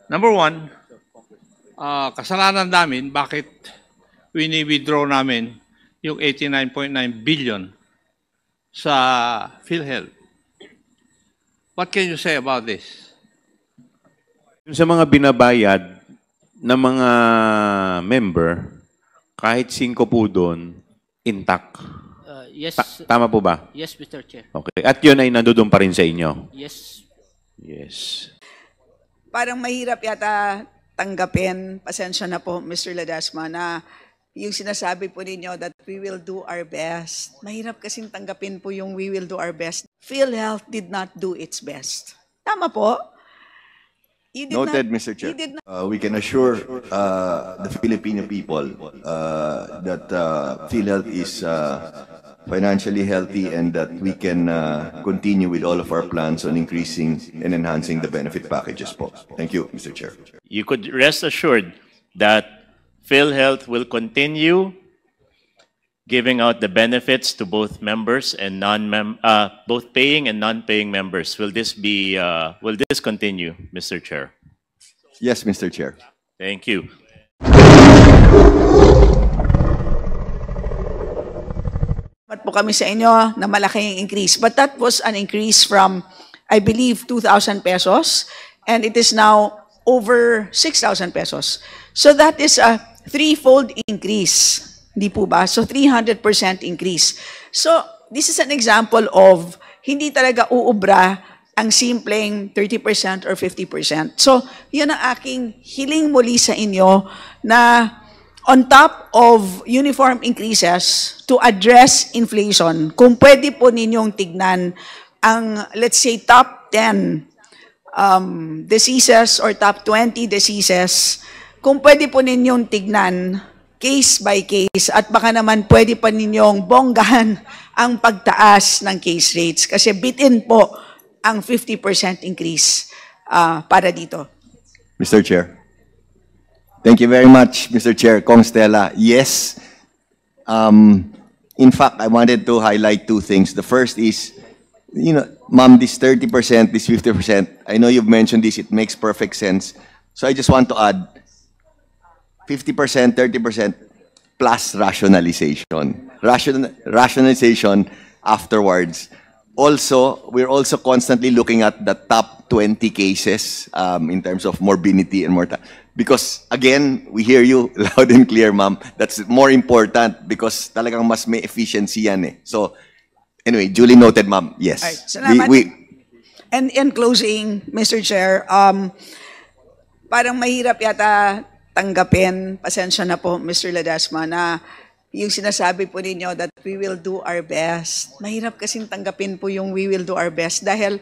Number one, kasalanan namin bakit wini-withdraw namin yung 89.9 billion sa PhilHealth. What can you say about this? Yung sa mga binabayad ng mga member, kahit 5 po doon, intact. Yes, Tama po ba? yes, Mr. Chair. Okay. At yun ay nandoon pa rin sa inyo? Yes. Yes. Parang mahirap yata tanggapin, pasensya na po, Mr. Ledesma, na yung sinasabi po ninyo that we will do our best. Mahirap kasing tanggapin po yung we will do our best. PhilHealth did not do its best. Tama po? You did Noted, not, Mr. Chair. You did not, We can assure the Filipino people that PhilHealth is financially healthy and that we can continue with all of our plans on increasing and enhancing the benefit packages po. Thank you, Mr. Chair. You could rest assured that PhilHealth will continue giving out the benefits to both members and both paying and non-paying members. Will this continue, Mr. Chair? Yes, Mr. Chair. Thank you. po kami sa inyo na malaking increase. But that was an increase from, I believe, 2,000 pesos. And it is now over 6,000 pesos. So that is a threefold increase. Hindi po ba? So 300% increase. So this is an example of hindi talaga uubra ang simpleng 30% or 50%. So yun ang aking hiling muli sa inyo na on top of uniform increases to address inflation, kung pwede po ninyong tignan ang, let's say, top 10 diseases or top 20 diseases, kung pwede po ninyong tignan case by case at baka naman pwede pa ninyong bonggahan ang pagtaas ng case rates kasi bitin po ang 50% increase para dito. Mr. Chair. Thank you very much, Mr. Chair. Kong Stella, yes. In fact, I wanted to highlight two things. The first is, you know, ma'am, this 30%, this 50%, I know you've mentioned this, it makes perfect sense. So I just want to add 50%, 30% plus rationalization. Rationalization afterwards. Also, we're also constantly looking at the top 20 cases in terms of morbidity and mortality. Because, again, we hear you loud and clear, ma'am. That's more important because talagang mas may efficiency yan eh. So, anyway, duly noted, ma'am. Yes. Right. Salamat. And in closing, Mr. Chair, parang mahirap yata tanggapin, pasensya na po, Mr. Ledesma, na yung sinasabi po ninyo that we will do our best. Mahirap kasing tanggapin po yung we will do our best dahil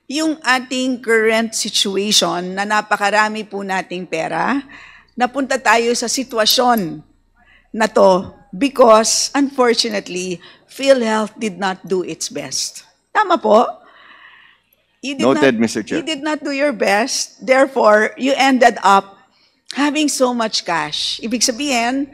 yung ating current situation na napakarami po nating pera, napunta tayo sa sitwasyon na to because, unfortunately, PhilHealth did not do its best. Tama po? Noted, Mr. Chair. You did not do your best, therefore, you ended up having so much cash. Ibig sabihin,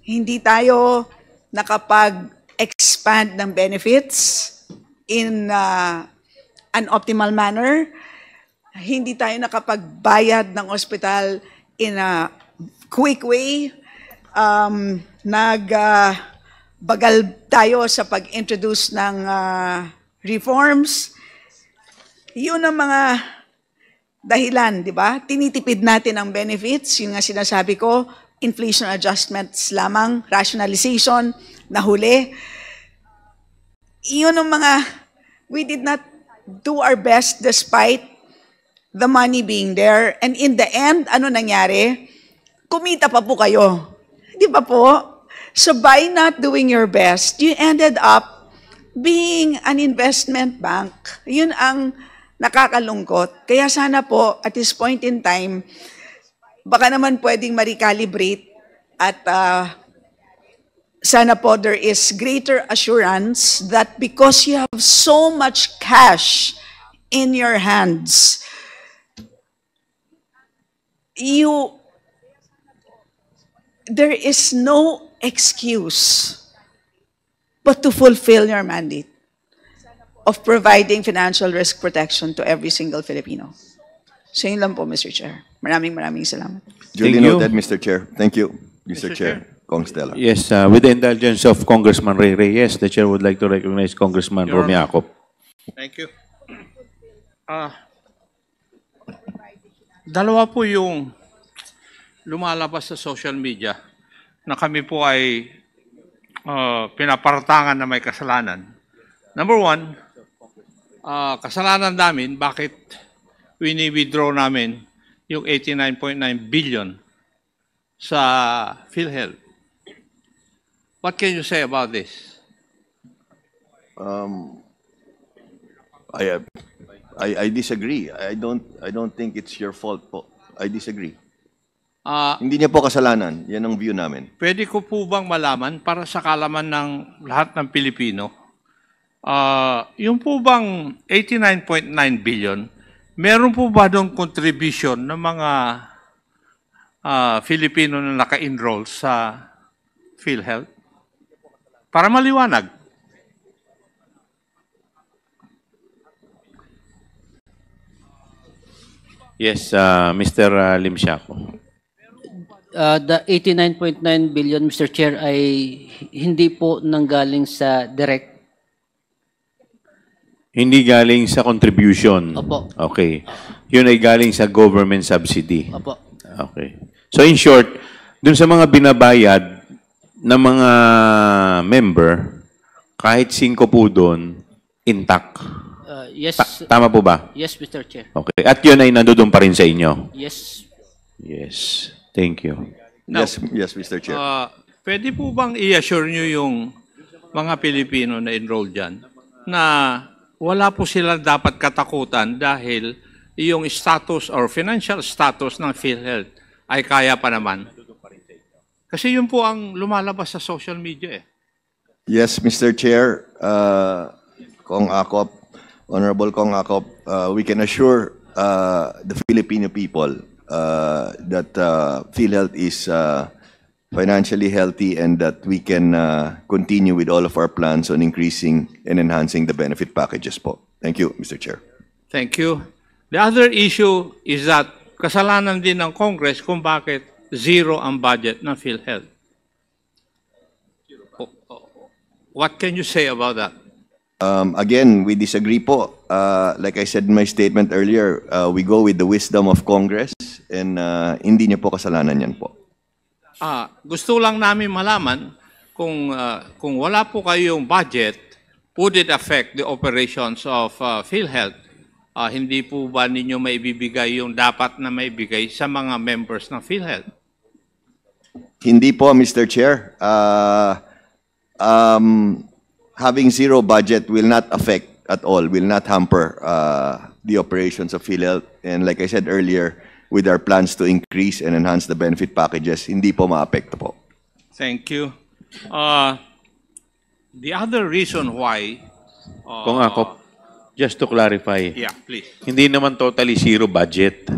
hindi tayo nakapag-expand ng benefits in an optimal manner. Hindi tayo nakapagbayad ng hospital in a quick way. Bagal tayo sa pag-introduce ng reforms. Yun ang mga dahilan, di ba? Tinitipid natin ang benefits, yung nga sinasabi ko, inflation adjustments lamang, rationalization, nahuli. Yun ang mga, we did not do our best despite the money being there. And in the end, ano nangyari? Kumita pa po kayo. Di ba po? So by not doing your best, you ended up being an investment bank. Yun ang nakakalungkot. Kaya sana po, at this point in time, baka naman pwedeng ma-recalibrate at sana po there is greater assurance that because you have so much cash in your hands, there is no excuse but to fulfill your mandate of providing financial risk protection to every single Filipino. So yun lang po, Mr. Chair. Maraming salamat. Duly Thank you. noted, Mr. Chair. Thank you, Mr. Mr. Chair. Kong Stella. Yes, with the indulgence of Congressman Ray Reyes, the chair would like to recognize Congressman Your Romy Honor. Acop. Thank you. Dalawa po yung lumalabas sa social media na kami po ay pinapartangan na may kasalanan. Number one, kasalanan namin bakit wini-withdraw namin yung 89.9 billion sa PhilHealth. What can you say about this? I disagree. I don't think it's your fault po. I disagree. Hindi niya po kasalanan. Yan ang view namin. Pwede ko po bang malaman para sa kalaman ng lahat ng Pilipino, yung po bang 89.9 billion, meron po ba doon contribution ng mga Filipino na naka-enroll sa PhilHealth? Para maliwanag. Yes, Mr. Lim Siaco. The 89.9 billion, Mr. Chair, ay hindi po nanggaling sa direct. Hindi galing sa contribution. Opo. Okay. Yun ay galing sa government subsidy. Opo. Okay. So in short, dun sa mga binabayad ng mga member, kahit 5 po dun, intact. Yes, Tama po ba? yes, Mr. Chair. Okay. At yun ay nandoon pa rin sa inyo? Yes. Yes. Thank you. Now, Yes, Mr. Chair. Pwede po bang i-assure nyo yung mga Pilipino na enroll dyan na wala po sila dapat katakutan dahil yung status or financial status ng PhilHealth ay kaya pa naman? Kasi yun po ang lumalabas sa social media eh. Yes, Mr. Chair. Kong Acop, Honorable Kong Acop, we can assure the Filipino people that PhilHealth is financially healthy and that we can continue with all of our plans on increasing and enhancing the benefit packages po. Thank you, Mr. Chair. Thank you. The other issue is that kasalanan din ng Congress kung bakit zero ang budget ng PhilHealth. What can you say about that? Again, we disagree po. Like I said in my statement earlier, we go with the wisdom of Congress and hindi niya po kasalanan yan po. Gusto lang namin malaman kung wala po kayong budget, would it affect the operations of PhilHealth? Hindi po ba ninyo maibibigay yung dapat na maibigay sa mga members ng PhilHealth? Hindi po, Mr. Chair. Having zero budget will not affect at all, will not hamper the operations of PhilHealth. And like I said earlier, with our plans to increase and enhance the benefit packages, hindi po maapekto po. Thank you. The other reason why... Kung Acop, just to clarify, Yeah, please. hindi naman totally zero budget.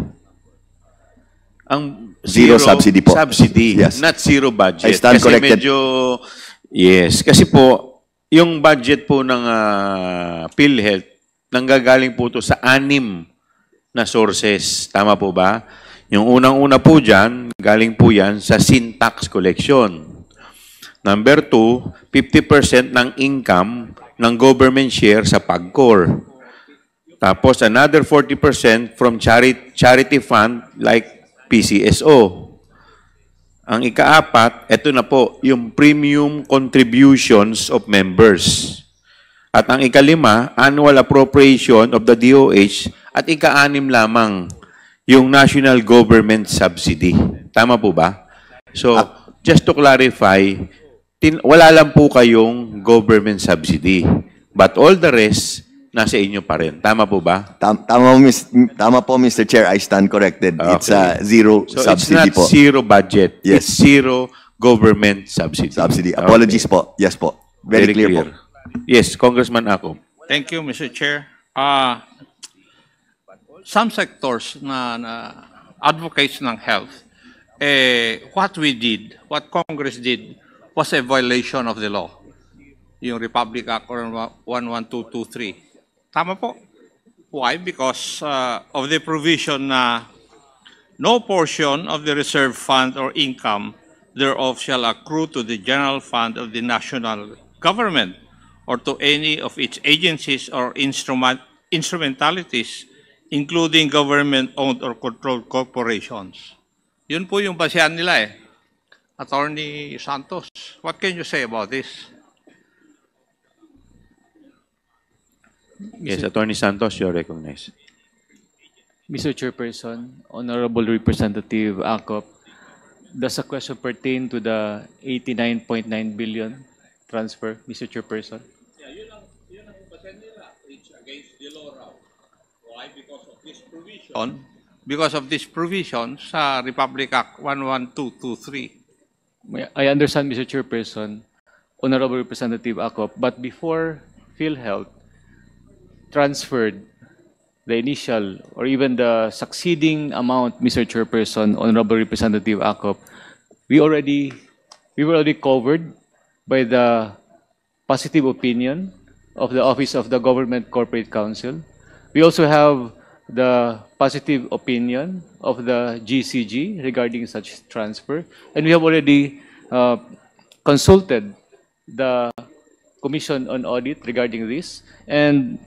Ang Zero subsidy po. Subsidy, Yes. not zero budget. I stand kasi corrected. medyo, yes, kasi po, yung budget po ng PhilHealth, nanggagaling po to sa 6 na sources. Tama po ba? Yung unang-una po dyan, galing po yan sa sin tax collection. Number 2, 50% ng income ng government share sa PAGCOR. Tapos another 40% from charity fund like PCSO. Ang ika-4, ito na po, yung premium contributions of members. At ang ika-5, annual appropriation of the DOH. At ika-6 lamang, yung national government subsidy. Tama po ba? So, just to clarify, wala lang po kayong government subsidy. But all the rest, nasa inyo pa rin. Tama po ba? Tama po, Mr. Chair. I stand corrected. It's Okay. zero So, subsidy it's not po. zero budget. Yes. It's zero government subsidy. Subsidy. Apologies po. Yes po. Very clear po. Yes, Congressman Acop. Thank you, Mr. Chair. Some sectors na advocates ng health, what we did, what Congress did, was a violation of the law. Yung Republic Act 11223. Tama po? Why? Because of the provision na no portion of the reserve fund or income thereof shall accrue to the general fund of the national government or to any of its agencies or instrumentalities, including government-owned or controlled corporations. Yun po yung basehan nila eh. Attorney Santos, what can you say about this? Yes, Attorney Santos, you're recognized. Mr. Chairperson, Honorable Representative Acop, does the question pertain to the 89.9 billion transfer, Mr. Chairperson? Yeah, yun ang basehan nila. It's against the law raw. Why? Because of this provision. Because of this provision sa Republic Act 11223. I understand, Mr. Chairperson, Honorable Representative Acop, but before PhilHealth transferred the initial or even the succeeding amount, Mr. Chairperson, Honorable Representative Acop, we were already covered by the positive opinion of the Office of the Government Corporate Counsel. We also have the positive opinion of the GCG regarding such transfer, and we have already consulted the Commission on Audit regarding this. And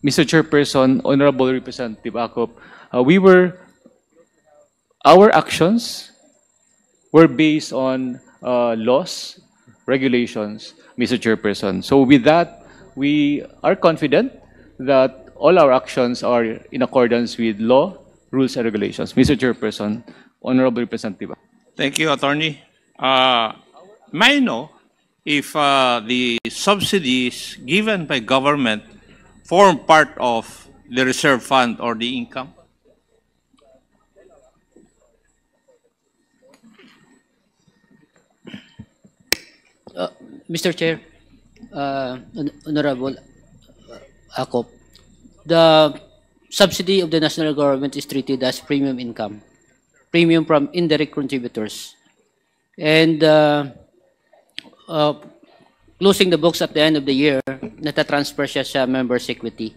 Mr. Chairperson, Honorable Representative Acop, our actions were based on laws, regulations, Mr. Chairperson. So with that, we are confident that all our actions are in accordance with law, rules, and regulations. Mr. Chairperson, Honorable Representative. Thank you, Attorney. May I know if the subsidies given by government form part of the reserve fund or the income? Mr. Chair, Honorable Acop, the subsidy of the national government is treated as premium income, premium from indirect contributors. And closing the books at the end of the year, natatransfer siya sa members' equity.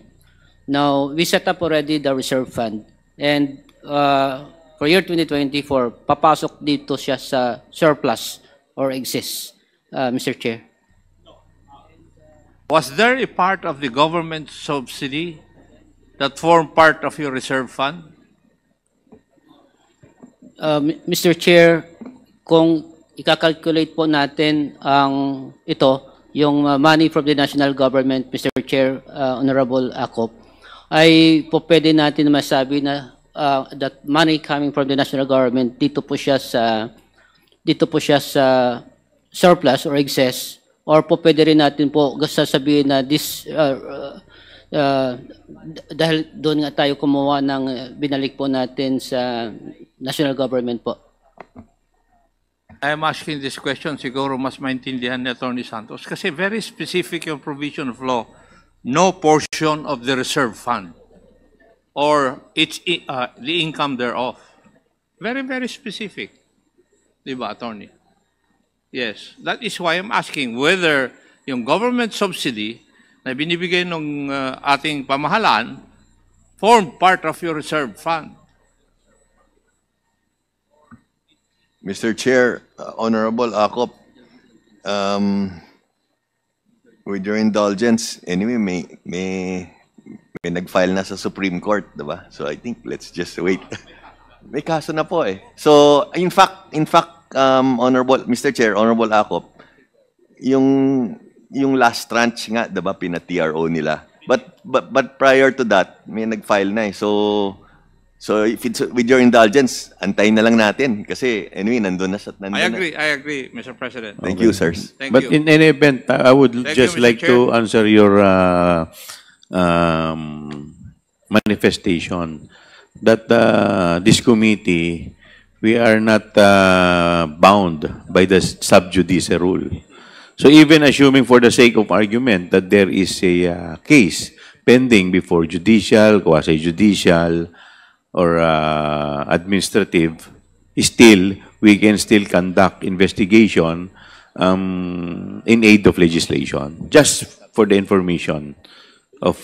Now, we set up already the reserve fund. And for year 2024, papasok dito siya sa surplus or excess, Mr. Chair. Was there a part of the government subsidy that formed part of your reserve fund? Mr. Chair, kung ikakalculate po natin ang yung money from the national government, Mr. Chair, Honorable Acop, ay po pwede natin masabi na that money coming from the national government dito po siya sa surplus or excess, or po pwede rin natin po sasabihin na this dahil doon nga tayo kumuha ng binalik po natin sa national government po. I am asking this question, siguro mas maintindihan ni Attorney Santos, kasi very specific yung provision of law, no portion of the reserve fund or the income thereof. Very, very specific. Diba, Attorney? Yes. That is why I'm asking whether yung government subsidy na binibigay ng ating pamahalaan form part of your reserve fund. Mr. Chair, Honorable Acop, with your indulgence, anyway, may nag-file na sa Supreme Court, diba? So I think let's just wait. May kaso na po eh. So in fact, Honorable Mr. Chair, Honorable Acop, yung last tranche nga, diba, pina-TRO nila. But prior to that, may nag-file na eh. So if it's with your indulgence, antayin na lang natin kasi anyway nandun na. I agree, Mr. President. Thank you, sirs. But in any event, I would just like to answer your manifestation that this committee, we are not bound by the sub judice rule. So even assuming for the sake of argument that there is a case pending before judicial, quasi-judicial, or administrative, we can still conduct investigation in aid of legislation, just for the information of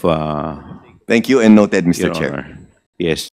Thank you and noted, Mr. Your Chair. Honor. Yes.